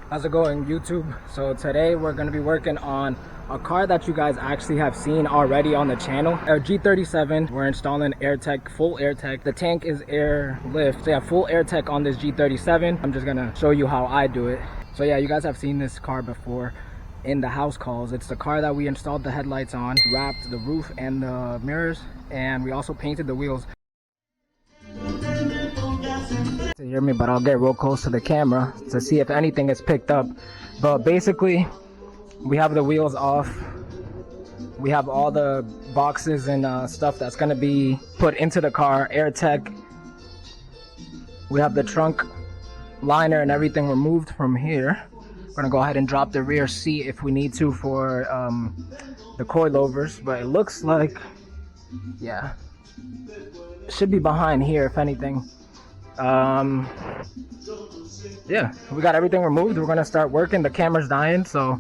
How's it going, YouTube? So today we're going to be working on a car that you guys actually have seen already on the channel, a G37. We're installing Airtekk, full Airtekk. The tank is airlift, so yeah, full Airtekk on this G37. I'm just gonna show you how I do it. So yeah, you guys have seen this car before in the house calls. It's the car that we installed the headlights on, wrapped the roof and the mirrors, and we also painted the wheels. To hear me, but I'll get real close to the camera to see if anything is picked up. But basically, we have the wheels off. We have all the boxes and stuff that's gonna be put into the car, Airtekk. We have the trunk liner and everything removed from here. We're gonna go ahead and drop the rear seat if we need to for the coilovers, but it looks like, yeah, it should be behind here if anything. Yeah, we got everything removed. We're gonna start working. The camera's dying, so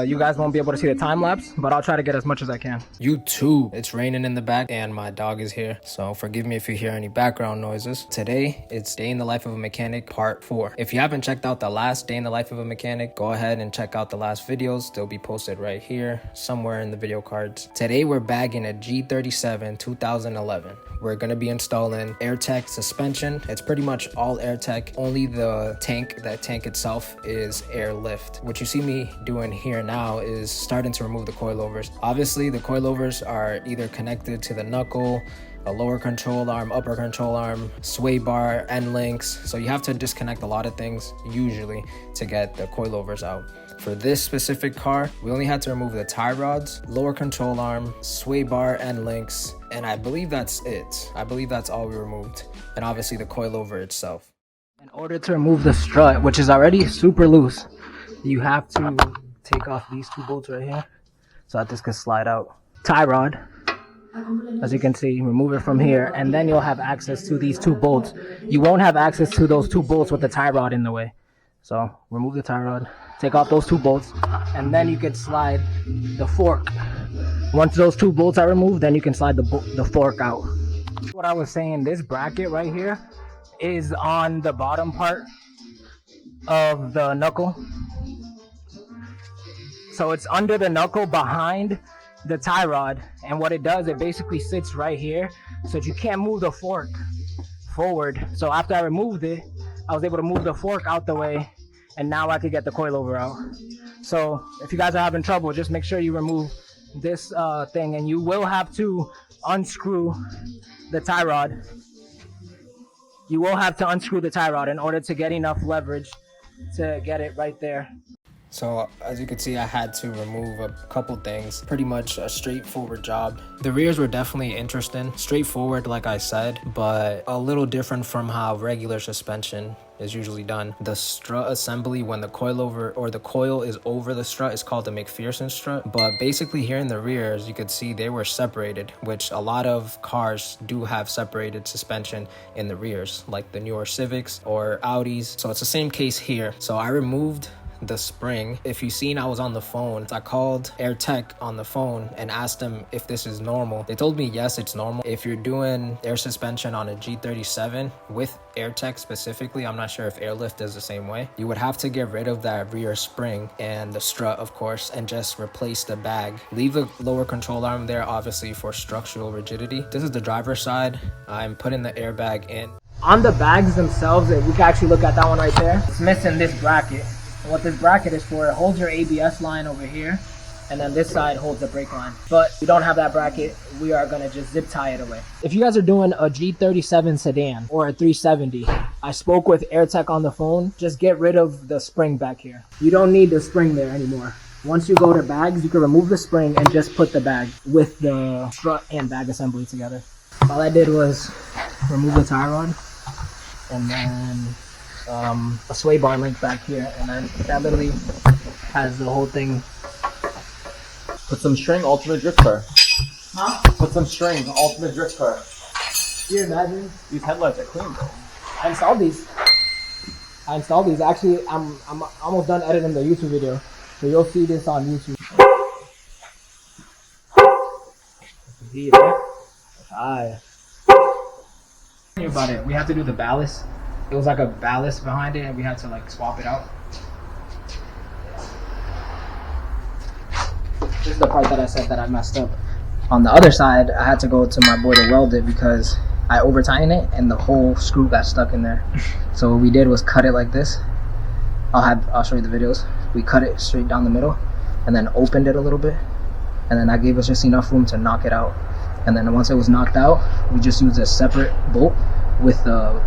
you guys won't be able to see the time lapse, but I'll try to get as much as I can. YouTube, it's raining in the back and my dog is here, so forgive me if you hear any background noises. Today it's Day in the Life of a Mechanic part 4. If you haven't checked out the last Day in the Life of a Mechanic, go ahead and check out the last videos. They'll be posted right here somewhere in the video cards. Today we're bagging a G37 2011. We're gonna be installing Airtekk suspension. It's pretty much all Airtekk, only the tank itself is airlift. What you see me doing here now is starting to remove the coilovers. Obviously the coilovers are either connected to the knuckle, a lower control arm, upper control arm, sway bar, end links. So you have to disconnect a lot of things usually to get the coilovers out. For this specific car, we only had to remove the tie rods, lower control arm, sway bar, end links, and I believe that's it. I believe that's all we removed. And obviously the coilover itself. In order to remove the strut, which is already super loose, you have to take off these two bolts right here so that this can slide out. Tie rod, as you can see, remove it from here, and then you'll have access to these two bolts. You won't have access to those two bolts with the tie rod in the way. So remove the tie rod, take off those two bolts, and then you can slide the fork. Once those two bolts are removed, then you can slide the fork out. What I was saying, this bracket right here is on the bottom part of the knuckle. So it's under the knuckle behind the tie rod, and what it does, it basically sits right here so that you can't move the fork forward. So after I removed it, I was able to move the fork out the way, and now I could get the coilover out. So if you guys are having trouble, just make sure you remove this thing, and you will have to unscrew the tie rod. You will have to unscrew the tie rod in order to get enough leverage to get it right there. So as you can see, I had to remove a couple things. Pretty much a straightforward job. The rears were definitely interesting, straightforward like I said, but a little different from how regular suspension is usually done. The strut assembly, when the coilover or the coil is over the strut, is called the McPherson strut. But basically here in the rear, as you could see, they were separated, which a lot of cars do have separated suspension in the rears, like the newer Civics or Audis. So it's the same case here. So I removed the spring. If you've seen, I was on the phone. I called Airtekk on the phone and asked them if this is normal. They told me yes, it's normal. If you're doing air suspension on a G37 with Airtekk specifically, I'm not sure if Airlift does the same way, you would have to get rid of that rear spring and the strut, of course, and just replace the bag. Leave the lower control arm there, obviously, for structural rigidity. This is the driver's side. I'm putting the airbag in. On the bags themselves, we can actually look at that one right there. It's missing this bracket. And what this bracket is for, it holds your ABS line over here, and then this side holds the brake line. But we don't have that bracket. We are gonna just zip tie it away. If you guys are doing a G37 sedan or a 370, I spoke with Airtekk on the phone. Just get rid of the spring back here. You don't need the spring there anymore. Once you go to bags, you can remove the spring and just put the bag with the strut and bag assembly together. All I did was remove the tie rod, and then a sway bar link back here, and then that literally has the whole thing. Put some string, ultimate drift car. Huh? Put some string, ultimate drift car. Can you imagine? These headlights are clean though. I installed these. Actually, I'm almost done editing the YouTube video, so you'll see this on YouTube. See there? Hi. About it, we have to do the ballast. It was like a ballast behind it, and we had to like swap it out. This is the part that I said that I messed up. On the other side, I had to go to my boy to weld it because I over tightened it and the whole screw got stuck in there. So what we did was cut it like this. I'll show you the videos. We cut it straight down the middle and then opened it a little bit, and then that gave us just enough room to knock it out. And then once it was knocked out, we just used a separate bolt with the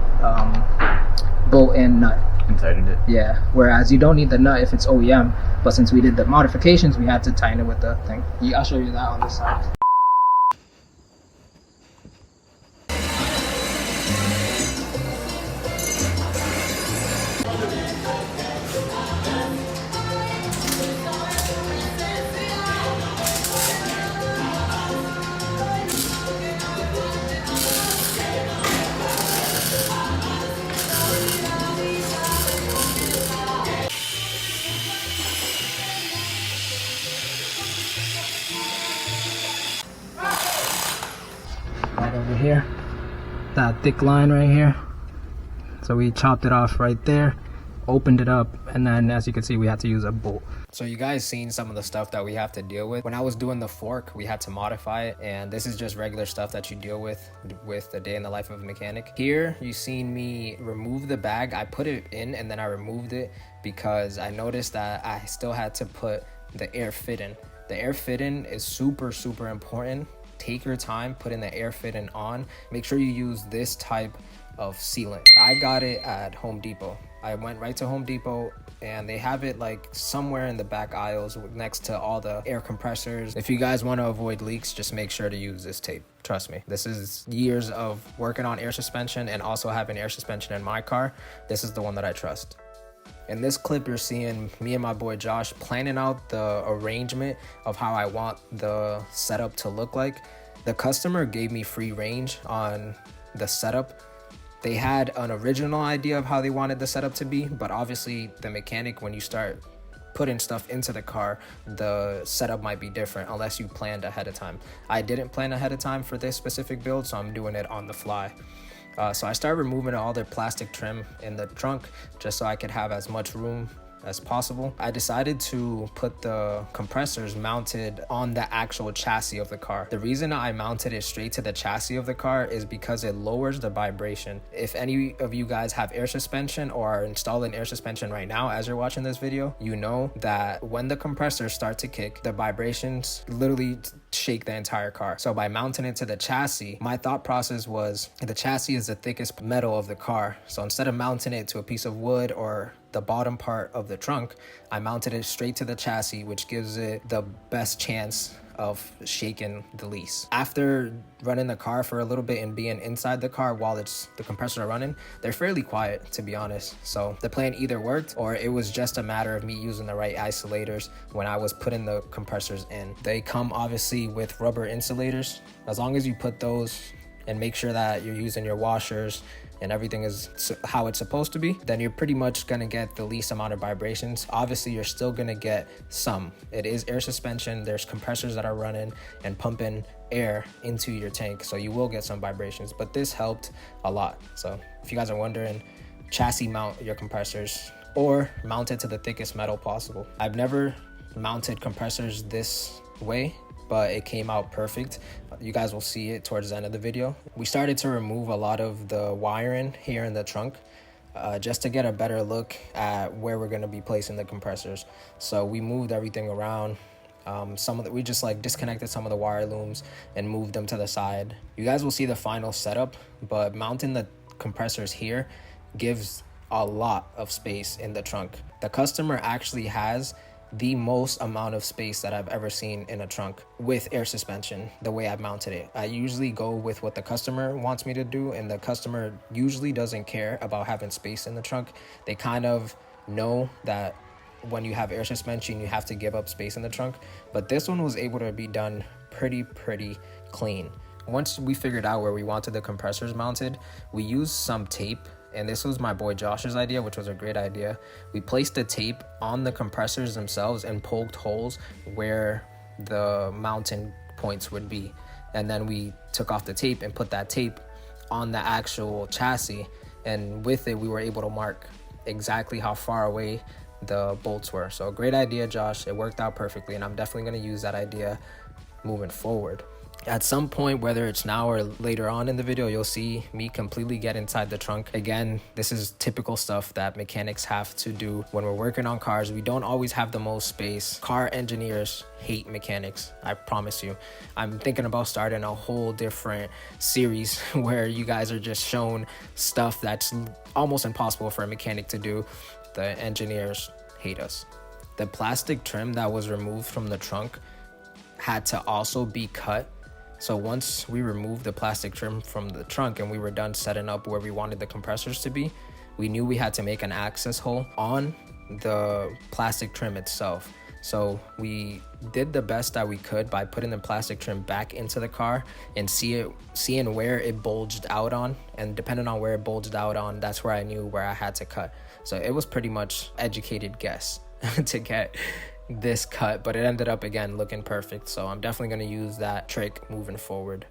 bolt and nut. And tightened it. Yeah, whereas you don't need the nut if it's OEM, but since we did the modifications, we had to tighten it with the thing. I'll show you that on this side. Right over here, that thick line right here. So we chopped it off right there, opened it up, and then as you can see, we had to use a bolt. So you guys seen some of the stuff that we have to deal with. When I was doing the fork, we had to modify it, and this is just regular stuff that you deal with the day in the life of a mechanic. Here you seen me remove the bag. I put it in and then I removed it because I noticed that I still had to put the air fit in. The air fit in is super important. Take your time putting the air fit in on. Make sure you use this type of sealant. I got it at Home Depot. I went right to Home Depot and they have it like somewhere in the back aisles next to all the air compressors. If you guys want to avoid leaks, just make sure to use this tape. Trust me, this is years of working on air suspension and also having air suspension in my car. This is the one that I trust. In this clip, you're seeing me and my boy Josh planning out the arrangement of how I want the setup to look like. The customer gave me free range on the setup. They had an original idea of how they wanted the setup to be, but obviously the mechanic, when you start putting stuff into the car, the setup might be different unless you planned ahead of time. I didn't plan ahead of time for this specific build, so I'm doing it on the fly. So I started removing all the plastic trim in the trunk just so I could have as much room as possible. I decided to put the compressors mounted on the actual chassis of the car. The reason I mounted it straight to the chassis of the car is because it lowers the vibration. If any of you guys have air suspension or are installing air suspension right now as you're watching this video, you know that when the compressors start to kick, the vibrations literally shake the entire car. So by mounting it to the chassis, my thought process was the chassis is the thickest metal of the car. So instead of mounting it to a piece of wood or the bottom part of the trunk, I mounted it straight to the chassis, which gives it the best chance of shaking the least. After running the car for a little bit and being inside the car while the compressors are running, they're fairly quiet, to be honest. So the plan either worked or it was just a matter of me using the right isolators when I was putting the compressors in. They come obviously with rubber insulators. As long as you put those and make sure that you're using your washers and everything is how it's supposed to be, then you're pretty much gonna get the least amount of vibrations. Obviously, you're still gonna get some. It is air suspension. There's compressors that are running and pumping air into your tank, so you will get some vibrations, but this helped a lot. So if you guys are wondering, chassis mount your compressors or mount it to the thickest metal possible. I've never mounted compressors this way, but it came out perfect. You guys will see it towards the end of the video. We started to remove a lot of the wiring here in the trunk just to get a better look at where we're gonna be placing the compressors. So we moved everything around. We just like disconnected some of the wire looms and moved them to the side. You guys will see the final setup, but mounting the compressors here gives a lot of space in the trunk. The customer actually has the most amount of space that I've ever seen in a trunk with air suspension, the way I've mounted it. I usually go with what the customer wants me to do, and the customer usually doesn't care about having space in the trunk. They kind of know that when you have air suspension, you have to give up space in the trunk, but this one was able to be done pretty clean. Once we figured out where we wanted the compressors mounted, we used some tape, and this was my boy Josh's idea, which was a great idea. We placed the tape on the compressors themselves and poked holes where the mounting points would be. And then we took off the tape and put that tape on the actual chassis. And with it, we were able to mark exactly how far away the bolts were. So great idea, Josh. It worked out perfectly, and I'm definitely going to use that idea moving forward. At some point, whether it's now or later on in the video, you'll see me completely get inside the trunk. Again, this is typical stuff that mechanics have to do when we're working on cars. We don't always have the most space. Car engineers hate mechanics, I promise you. I'm thinking about starting a whole different series where you guys are just shown stuff that's almost impossible for a mechanic to do. The engineers hate us. The plastic trim that was removed from the trunk had to also be cut. So once we removed the plastic trim from the trunk and we were done setting up where we wanted the compressors to be, we knew we had to make an access hole on the plastic trim itself. So we did the best that we could by putting the plastic trim back into the car and seeing where it bulged out on, and depending on where it bulged out on, that's where I knew where I had to cut. So it was pretty much educated guess to get this cut, but it ended up again looking perfect. So I'm definitely going to use that trick moving forward.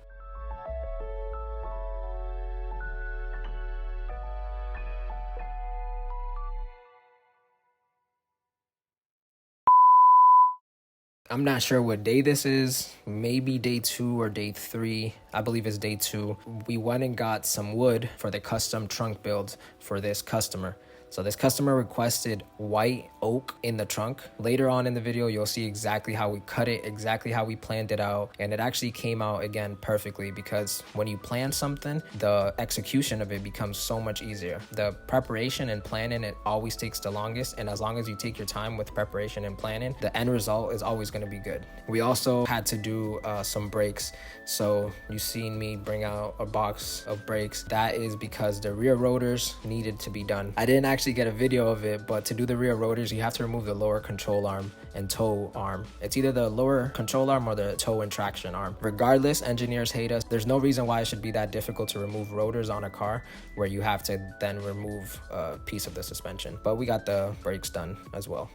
I'm not sure what day this is, maybe day 2 or day 3. I believe it's day 2. We went and got some wood for the custom trunk build for this customer. So this customer requested white oak in the trunk. Later on in the video, you'll see exactly how we cut it, exactly how we planned it out. And it actually came out again perfectly, because when you plan something, the execution of it becomes so much easier. The preparation and planning, it always takes the longest. And as long as you take your time with preparation and planning, the end result is always going to be good. We also had to do some brakes. So you've seen me bring out a box of brakes. That is because the rear rotors needed to be done. I didn't actually get a video of it, but to do the rear rotors, you have to remove the lower control arm and toe arm. It's either the lower control arm or the toe and traction arm. Regardless, engineers hate us. There's no reason why it should be that difficult to remove rotors on a car where you have to then remove a piece of the suspension. But we got the brakes done as well.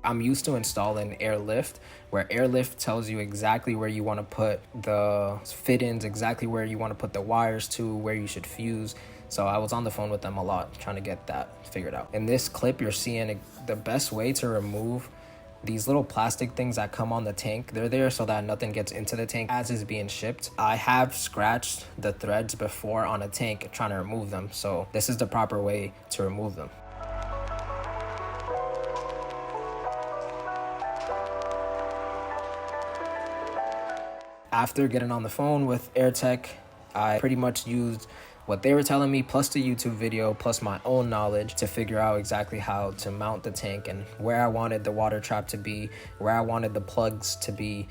I'm used to installing Airlift, where Airlift tells you exactly where you want to put the fit-ins, exactly where you want to put the wires to, where you should fuse. So I was on the phone with them a lot trying to get that figured out. In this clip, you're seeing the best way to remove these little plastic things that come on the tank. They're there so that nothing gets into the tank as it's being shipped. I have scratched the threads before on a tank trying to remove them. So this is the proper way to remove them. After getting on the phone with Airtekk, I pretty much used what they were telling me, plus the YouTube video, plus my own knowledge, to figure out exactly how to mount the tank and where I wanted the water trap to be, where I wanted the plugs to be,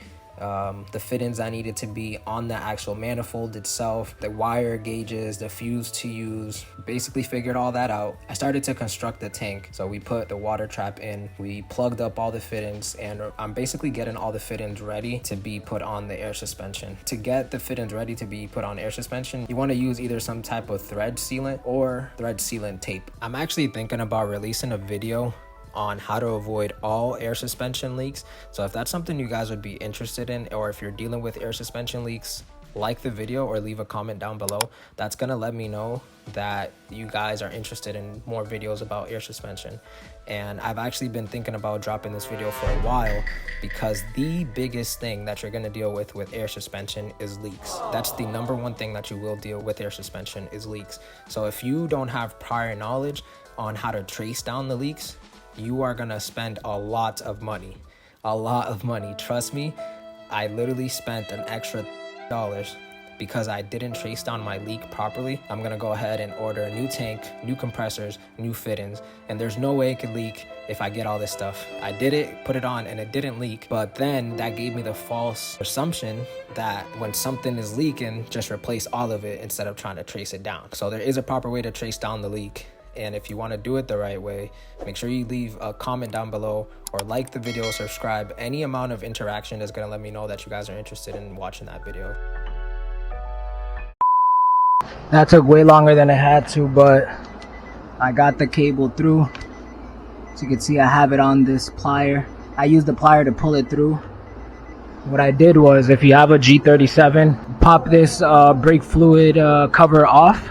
the fittings I needed to be on the actual manifold itself, the wire gauges, the fuse to use. Basically figured all that out. I started to construct the tank. So we put the water trap in, we plugged up all the fittings, and I'm basically getting all the fittings ready to be put on the air suspension. To get the fittings ready to be put on air suspension, you want to use either some type of thread sealant or thread sealant tape. I'm actually thinking about releasing a video on how to avoid all air suspension leaks. So if that's something you guys would be interested in, or if you're dealing with air suspension leaks, like the video or leave a comment down below. That's gonna let me know that you guys are interested in more videos about air suspension. And I've actually been thinking about dropping this video for a while, because the biggest thing that you're gonna deal with air suspension is leaks. That's the number one thing that you will deal with air suspension is leaks. So if you don't have prior knowledge on how to trace down the leaks, you are gonna spend a lot of money. Trust me, I literally spent an extra $1 because I didn't trace down my leak properly. I'm gonna go ahead and order a new tank, new compressors, new fittings, and there's no way it could leak if I get all this stuff. I did it, put it on, and it didn't leak, but then that gave me the false assumption that when something is leaking, just replace all of it instead of trying to trace it down. So there is a proper way to trace down the leak. And if you want to do it the right way, make sure you leave a comment down below or like the video, subscribe. Any amount of interaction is going to let me know that you guys are interested in watching that video. That took way longer than it had to, but I got the cable through. As you can see, I have it on this plier. I used the plier to pull it through. What I did was, if you have a G37, pop this brake fluid cover off,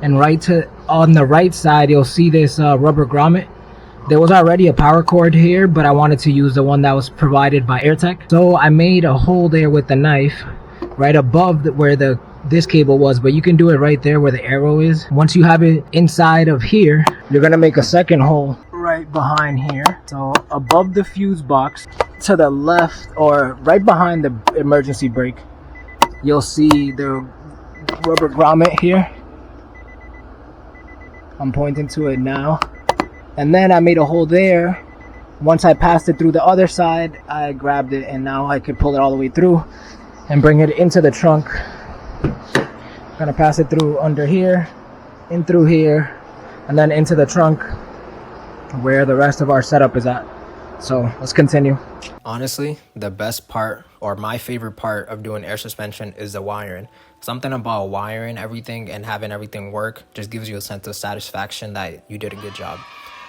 and right to on the right side, you'll see this rubber grommet. There was already a power cord here, but I wanted to use the one that was provided by Airtekk. So I made a hole there with the knife right above where this cable was, but you can do it right there where the arrow is. Once you have it inside of here, you're gonna make a second hole right behind here. So above the fuse box to the left, or right behind the emergency brake, you'll see the rubber grommet here. I'm pointing to it now. And then I made a hole there. Once I passed it through the other side, I grabbed it, and now I could pull it all the way through and bring it into the trunk. I'm gonna pass it through under here, in through here, and then into the trunk where the rest of our setup is at. So let's continue. Honestly, the best part, or my favorite part of doing air suspension, is the wiring. Something about wiring everything and having everything work just gives you a sense of satisfaction that you did a good job.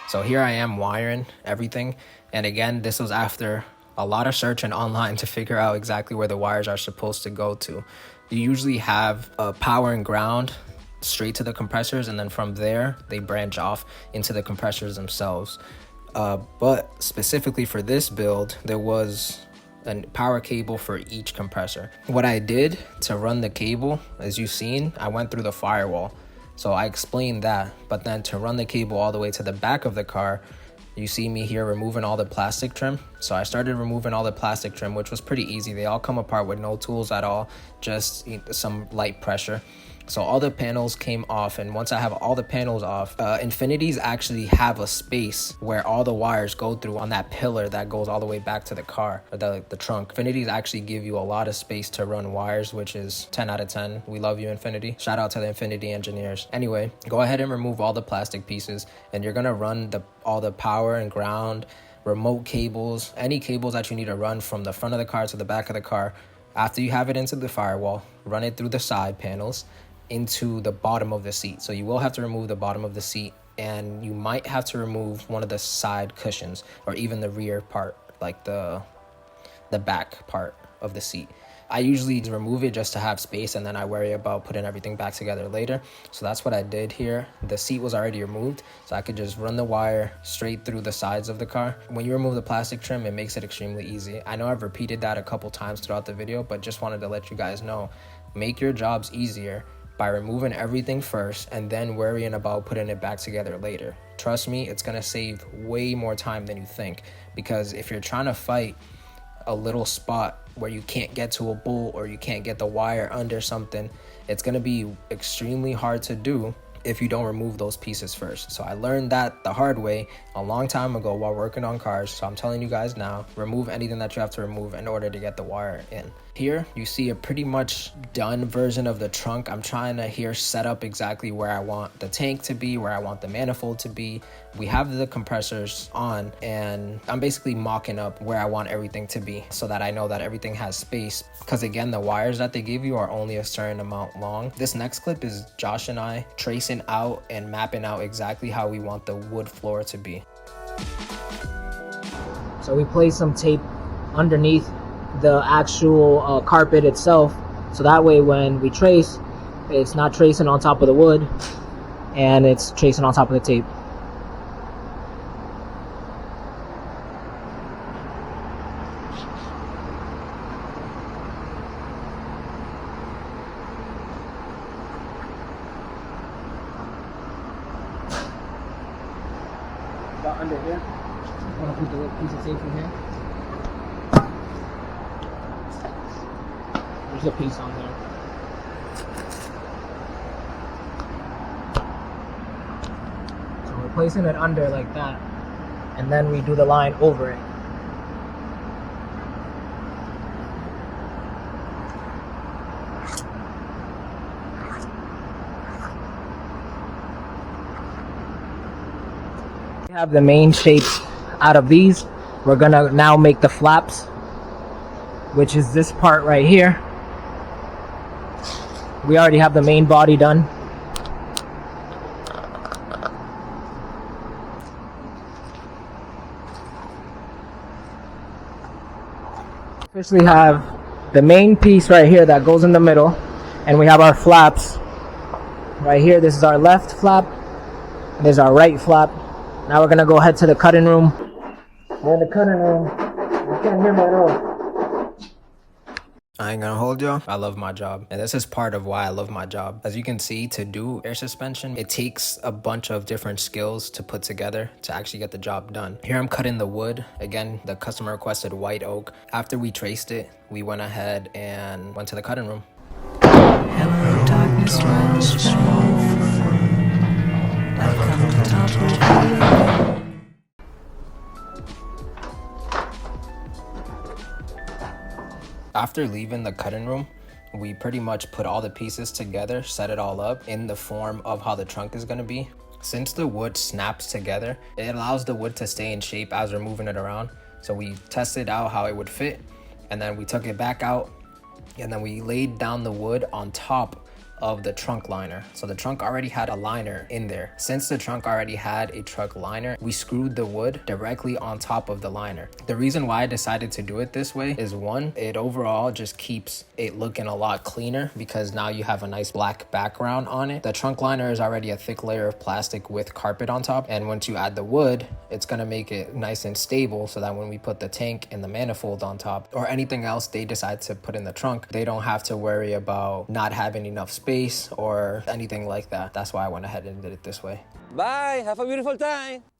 So here I am wiring everything. And again, this was after a lot of searching online to figure out exactly where the wires are supposed to go to. You usually have a power and ground straight to the compressors, and then from there, they branch off into the compressors themselves. But specifically for this build, there was a power cable for each compressor. What I did to run the cable, as you've seen, I went through the firewall. So I explained that, but then to run the cable all the way to the back of the car, you see me here removing all the plastic trim. So I started removing all the plastic trim, which was pretty easy. They all come apart with no tools at all, just some light pressure. So all the panels came off, and once I have all the panels off, Infinities actually have a space where all the wires go through on that pillar that goes all the way back to the car, or the trunk. Infinities actually give you a lot of space to run wires, which is 10 out of 10. We love you, Infinity. Shout out to the Infinity engineers. Anyway, go ahead and remove all the plastic pieces, and you're gonna run all the power and ground, remote cables, any cables that you need to run from the front of the car to the back of the car. After you have it into the firewall, run it through the side panels into the bottom of the seat. So you will have to remove the bottom of the seat, and you might have to remove one of the side cushions, or even the rear part, like the back part of the seat. I usually remove it just to have space, and then I worry about putting everything back together later. So that's what I did here. The seat was already removed, so I could just run the wire straight through the sides of the car. When you remove the plastic trim, it makes it extremely easy. I know I've repeated that a couple times throughout the video, but just wanted to let you guys know, make your jobs easier by removing everything first and then worrying about putting it back together later. Trust me, it's gonna save way more time than you think, because if you're trying to fight a little spot where you can't get to a bolt, or you can't get the wire under something, it's gonna be extremely hard to do if you don't remove those pieces first. So I learned that the hard way a long time ago while working on cars. So I'm telling you guys now, remove anything that you have to remove in order to get the wire in. Here you see a pretty much done version of the trunk. I'm trying to here set up exactly where I want the tank to be, where I want the manifold to be. We have the compressors on, and I'm basically mocking up where I want everything to be so that I know that everything has space, because again, the wires that they give you are only a certain amount long. This next clip is Josh and I tracing out and mapping out exactly how we want the wood floor to be. So we placed some tape underneath the actual carpet itself, so that way when we trace, it's not tracing on top of the wood, and it's tracing on top of the tape. About under here, I'm gonna put the little piece of tape in here. There's a piece on there. So we're placing it under like that, and then we do the line over it. We have the main shapes out of these. We're gonna now make the flaps, which is this part right here. We already have the main body done. Officially have the main piece right here that goes in the middle, and we have our flaps right here. This is our left flap, There's our right flap. Now we're gonna go head to the cutting room. We're in the cutting room. You can't hear me at all. I ain't gonna hold y'all. I love my job. And this is part of why I love my job. As you can see, to do air suspension, it takes a bunch of different skills to put together to actually get the job done. Here I'm cutting the wood. Again, the customer requested white oak. After we traced it, we went ahead and went to the cutting room. Hello, darkness, my old friend. I've come to topple you. After leaving the cutting room, we pretty much put all the pieces together, set it all up in the form of how the trunk is gonna be. Since the wood snaps together, it allows the wood to stay in shape as we're moving it around. So we tested out how it would fit, and then we took it back out, and then we laid down the wood on top of the trunk liner. So the trunk already had a liner in there. Since the trunk already had a trunk liner, we screwed the wood directly on top of the liner. The reason why I decided to do it this way is, one, it overall just keeps it looking a lot cleaner because now you have a nice black background on it. The trunk liner is already a thick layer of plastic with carpet on top, and once you add the wood, it's gonna make it nice and stable so that when we put the tank and the manifold on top or anything else they decide to put in the trunk, they don't have to worry about not having enough space or anything like that. That's why I went ahead and did it this way. Bye, have a beautiful time.